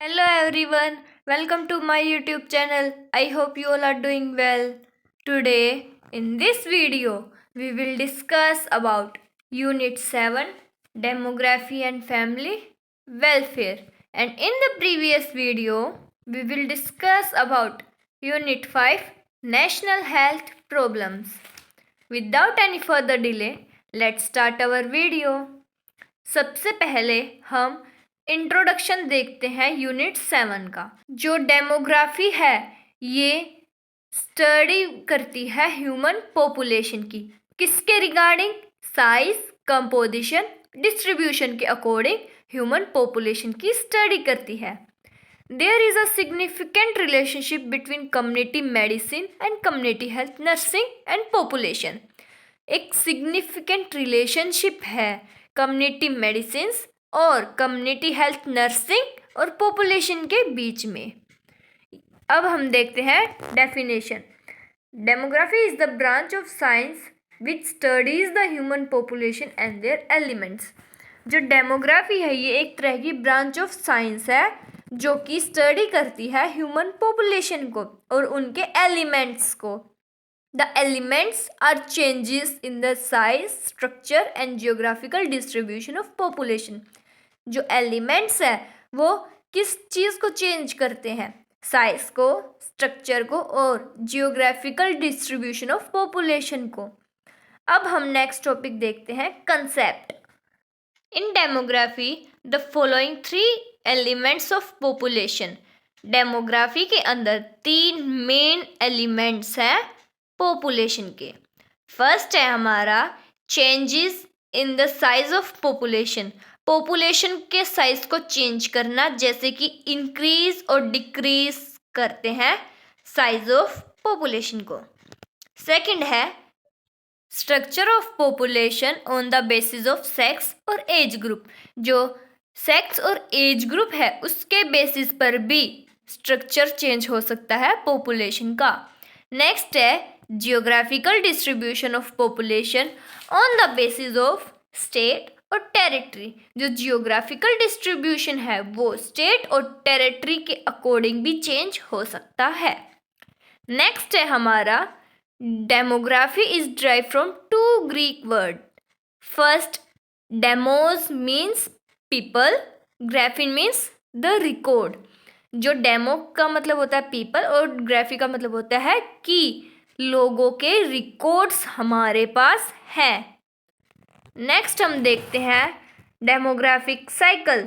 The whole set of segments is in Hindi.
Hello everyone, welcome to my YouTube channel. I hope you all are doing well. Today, in this video, we will discuss about Unit 7 Demography and Family Welfare. And in the previous video, we will discuss about Unit 5 National Health Problems. Without any further delay, let's start our video. सबसे पहले हम इंट्रोडक्शन देखते हैं यूनिट 7 का। जो डेमोग्राफी है ये स्टडी करती है ह्यूमन पॉपुलेशन की। किसके रिगार्डिंग? साइज, कंपोजिशन, डिस्ट्रीब्यूशन के अकॉर्डिंग ह्यूमन पॉपुलेशन की स्टडी करती है। There is a significant relationship between community medicine and community health nursing and population. एक सिग्निफिकेंट रिलेशनशिप है कम्युनिटी मेडिसिन्स और कम्युनिटी हेल्थ नर्सिंग और पॉपुलेशन के बीच में। अब हम देखते हैं definition. Demography is the branch of science which studies the human population and their elements. जो डेमोग्राफी है ये एक तरह की ब्रांच ऑफ साइंस है जो कि स्टडी करती है ह्यूमन पॉपुलेशन को और उनके एलिमेंट्स को। The elements are changes in the size, structure and geographical distribution of population. जो elements है वो किस चीज़ को चेंज करते हैं? साइज को, स्ट्रक्चर को और जियोग्राफिकल डिस्ट्रीब्यूशन ऑफ पॉपुलेशन को। अब हम नेक्स्ट टॉपिक देखते हैं concept. In demography the following 3 elements of population. Demography के अंदर 3 मेन एलिमेंट्स हैं पॉपुलेशन के। फर्स्ट है हमारा changes in the size of population. Population के साइज को चेंज करना, जैसे कि इंक्रीज और डिक्रीज करते हैं साइज ऑफ पॉपुलेशन को। सेकंड है structure of population on the basis of sex और एज ग्रुप। जो सेक्स और एज ग्रुप है उसके बेसिस पर भी स्ट्रक्चर चेंज हो सकता है पॉपुलेशन का। नेक्स्ट है geographical distribution of population on the basis of state और टेरिटरी। जो जियोग्राफिकल डिस्ट्रीब्यूशन है वो स्टेट और टेरिटरी के अकॉर्डिंग भी चेंज हो सकता है। नेक्स्ट है हमारा demography is drive from 2 Greek word. First demos means people, graphene means the record. जो डेमो का मतलब होता है पीपल और ग्राफी का मतलब होता है कि लोगों के रिकॉर्ड्स हमारे पास हैं। नेक्स्ट हम देखते हैं demographic cycle.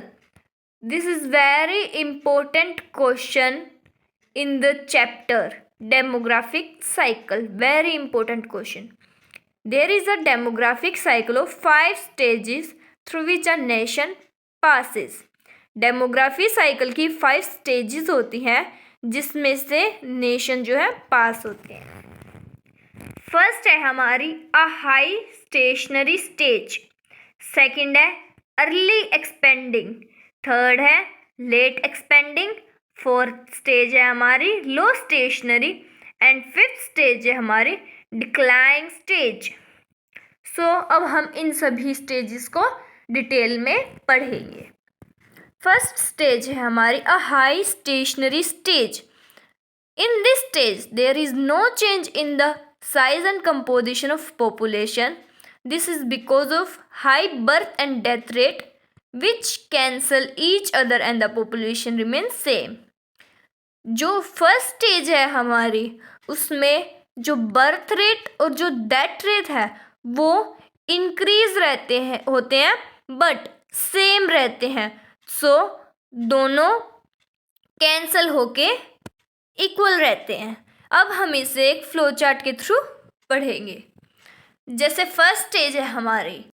This is very important question in the chapter demographic cycle. Very important question. There is a demographic cycle of 5 stages through which a nation passes. Demography cycle की 5 स्टेजेस होती हैं जिसमें से नेशन जो है पास होते हैं। फर्स्ट है हमारी a high stationary stage. Second है अर्ली एक्सपेंडिंग। थर्ड है लेट एक्सपेंडिंग। फोर्थ स्टेज है हमारी low stationary and fifth stage है हमारी डिक्लाइनिंग स्टेज। सो अब हम इन सभी स्टेजेस को डिटेल में पढ़ेंगे। फर्स्ट स्टेज है हमारी a high stationary stage. In this stage there is no change in the size and composition of population. This is because of high birth and death rate which cancel each other and the population remains same. जो फर्स्ट स्टेज है हमारी उसमें जो बर्थ रेट और जो डेथ रेट है वो इंक्रीज रहते हैं होते हैं बट सेम रहते हैं। सो दोनों कैंसल होके इक्वल रहते हैं। अब हम इसे एक फ्लो चार्ट के थ्रू पढ़ेंगे। जैसे फर्स्ट स्टेज है हमारी,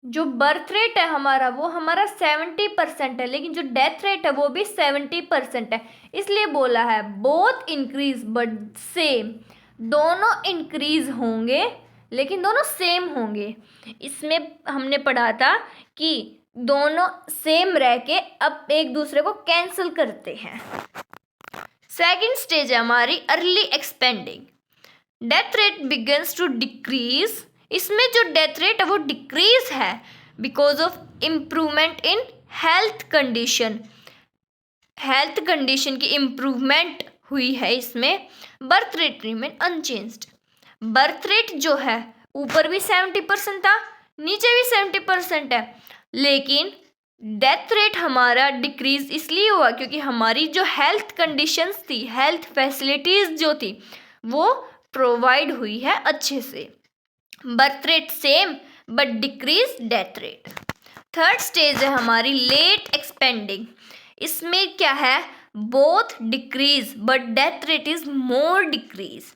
जो बर्थ रेट है हमारा वो हमारा 70% है, लेकिन जो डेथ रेट है वो भी 70% है। इसलिए बोला है बोथ इंक्रीज बट सेम। दोनों इंक्रीज होंगे लेकिन दोनों सेम होंगे। इसमें हमने पढ़ा था कि दोनों सेम रह के अब एक दूसरे को कैंसिल करते हैं। सेकेंड स्टेज है हमारी early expanding. Death rate begins to decrease. इसमें जो डेथ रेट है वो डिक्रीज है because of improvement in health condition. Health condition की इम्प्रूवमेंट हुई है इसमें, birth rate remain unchanged. Birth rate जो है ऊपर भी 70% था, नीचे भी 70% है, लेकिन डेथ रेट हमारा डिक्रीज इसलिए हुआ क्योंकि हमारी जो हेल्थ कंडीशंस थी, हेल्थ फैसिलिटीज़ जो थी, वो प्रोवाइड हुई है अच्छे से। Birth rate same but decrease death rate. Third stage है हमारी लेट एक्सपेंडिंग। इसमें क्या है, both decrease but death rate is more decrease.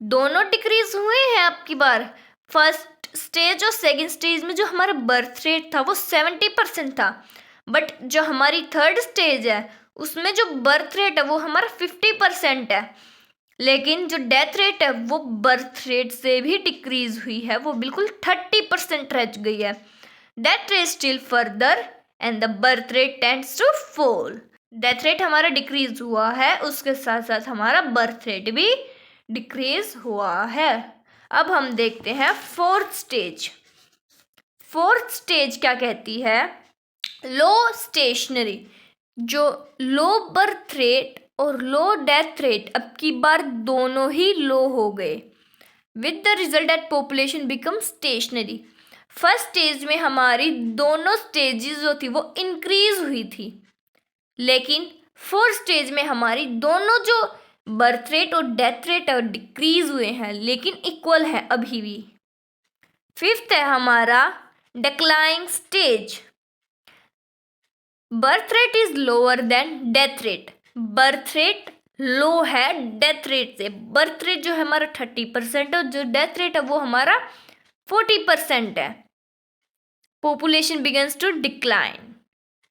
दोनों डिक्रीज हुए हैं आपकी बार। फर्स्ट स्टेज और सेकंड स्टेज में जो हमारा बर्थ रेट था वो 70% था, बट जो हमारी थर्ड स्टेज है उसमें जो बर्थ रेट है वो हमारा 50% है, लेकिन जो डेथ रेट है वो बर्थ रेट से भी डिक्रीज हुई है, वो बिल्कुल 30% रह गई है। Death rate still further and the birth rate tends to fall. Death rate हमारा डिक्रीज हुआ है, उसके साथ साथ हमारा बर्थ रेट भी डिक्रीज हुआ है। अब हम देखते हैं फोर्थ स्टेज। फोर्थ स्टेज क्या कहती है, लो स्टेशनरी। जो लो बर्थ रेट और लो डेथ रेट अब की बार दोनों ही लो हो गए, with the result that population become stationary. First stage में हमारी दोनों स्टेजेस जो थी वो इंक्रीज हुई थी, लेकिन फोर्थ स्टेज में हमारी दोनों जो बर्थ रेट और डेथ रेट डिक्रीज हुए हैं, लेकिन इक्वल है अभी भी। फिफ्थ है हमारा declining stage. Birth rate is lower than death rate. Birth rate low है डेथ रेट से। बर्थ रेट जो है हमारा 30% और जो डेथ रेट है वो हमारा 40% है। Population begins to decline.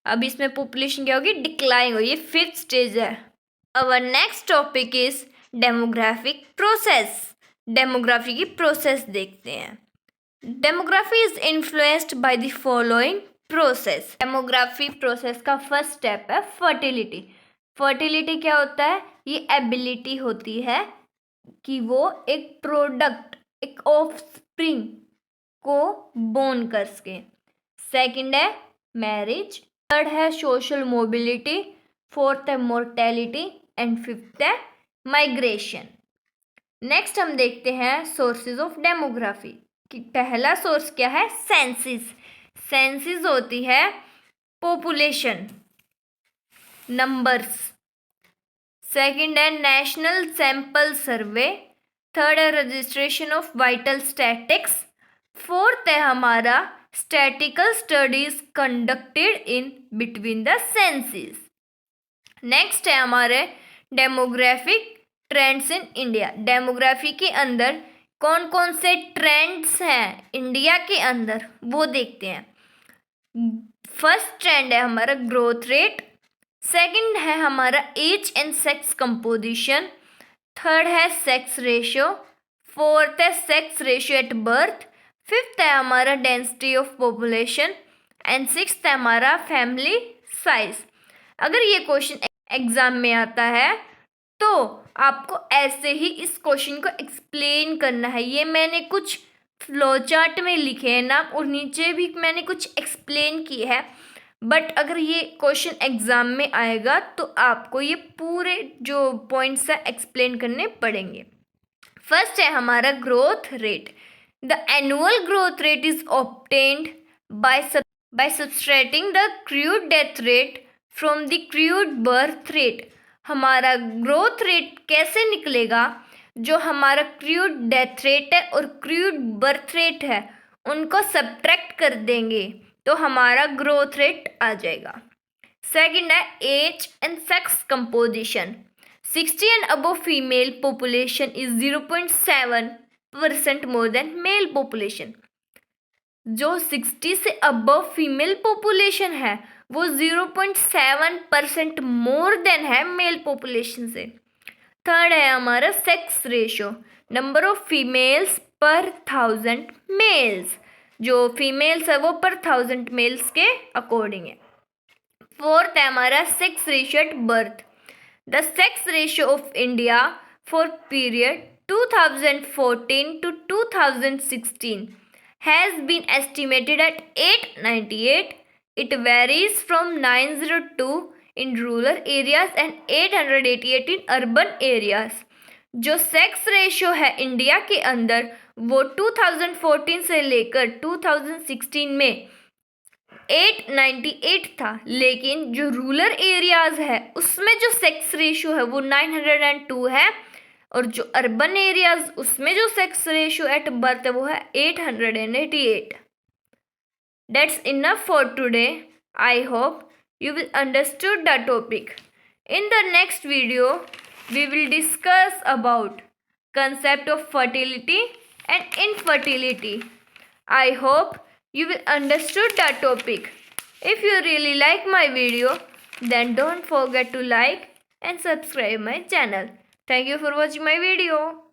अब इसमें पॉपुलेशन क्या होगी, डिक्लाइन होगी। ये फिफ्थ स्टेज है। Our next topic is demographic process. Demography की प्रोसेस देखते हैं। Demography is influenced by the following process. Demography process का फर्स्ट स्टेप है फर्टिलिटी। फर्टिलिटी क्या होता है, ये एबिलिटी होती है कि वो एक प्रोडक्ट, एक ऑफस्प्रिंग को बोर्न कर सके। सेकंड है मैरिज। थर्ड है सोशल मोबिलिटी। फोर्थ है मोर्टेलिटी एंड फिफ्थ है माइग्रेशन। नेक्स्ट हम देखते हैं सोर्सेज ऑफ डेमोग्राफी कि पहला सोर्स क्या है, सेंसिस। सेंसिस होती है पॉपुलेशन, नंबर्स। सेकंड है नेशनल सैंपल सर्वे। थर्ड है registration of vital statistics. Fourth है हमारा statistical studies conducted in between the census. Next है हमारे डेमोग्राफिक ट्रेंड्स इन इंडिया। डेमोग्राफी के अंदर कौन कौन से ट्रेंड्स हैं इंडिया के अंदर वो देखते हैं। फर्स्ट ट्रेंड है हमारा ग्रोथ रेट। सेकंड है हमारा age and sex composition. Third है सेक्स रेशियो। फोर्थ है sex ratio at birth. Fifth है हमारा density of population and sixth है हमारा फैमिली साइज। अगर ये क्वेश्चन एग्जाम में आता है तो आपको ऐसे ही इस क्वेश्चन को एक्सप्लेन करना है। ये मैंने कुछ फ्लो चार्ट में लिखे हैं ना, और नीचे भी मैंने कुछ एक्सप्लेन किए हैं, बट अगर ये क्वेश्चन एग्जाम में आएगा तो आपको ये पूरे जो पॉइंट्स है एक्सप्लेन करने पड़ेंगे। फर्स्ट है हमारा growth rate. The annual growth rate is obtained by subtracting the crude death rate from the crude birth rate. हमारा ग्रोथ रेट कैसे निकलेगा, जो हमारा क्रूड डेथ रेट है और क्रूड बर्थ रेट है उनको सब्ट्रैक्ट कर देंगे तो हमारा ग्रोथ रेट आ जाएगा। सेकंड है age and sex composition. 60 and above female population is 0.7% more than male population. जो 60 से अबव फीमेल पॉपुलेशन है वो 0.7% मोर देन है मेल पॉपुलेशन से। थर्ड है हमारा sex ratio, number of females per 1000 mails. जो फीमेल्स है वो पर 1000 मेल्स के अकॉर्डिंग है। फोर्थ है हमारा sex ratio at birth. The sex ratio of India for period 2014 to 2016 has been estimated at 898. It varies from 902 in rural areas and 888 in urban areas. जो सेक्स रेशियो है इंडिया के अंदर वो 2014 से लेकर 2016 में 898 था, लेकिन जो रूरल एरियाज है उसमें जो सेक्स रेशियो है वो 902 है, और जो अर्बन एरियाज उसमें जो सेक्स रेशियो एट बर्थ है वो है 888. That's enough for today. I hope you will understood the topic. In the next video, we will discuss about concept of fertility and infertility. I hope you will understood the topic. If you really like my video, then don't forget to like and subscribe my channel. Thank you for watching my video.